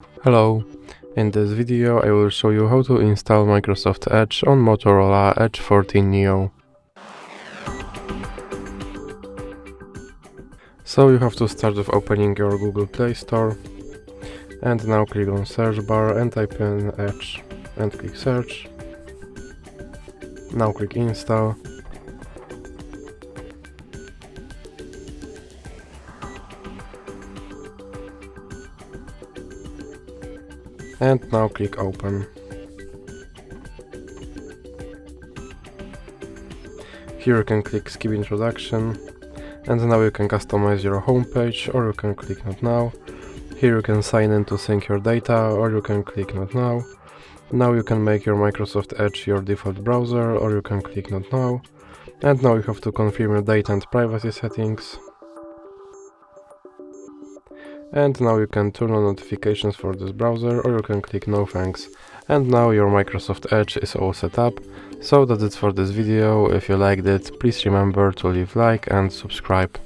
Hello, in this video I will show you how to install Microsoft Edge on Motorola Edge 14 Neo. So you have to start with opening your Google Play Store and now click on search bar and type in Edge and click search. Now click install. And now click open. Here you can click skip introduction, and now you can customize your homepage, or you can click not now. Here you can sign in to sync your data, or you can click not now. Now you can make your Microsoft Edge your default browser, or you can click not now. And now you have to confirm your data and privacy settings. And now you can turn on notifications for this browser, or you can click no thanks. And now your Microsoft Edge is all set up. So that's it for this video. If you liked it, please remember to leave like and subscribe.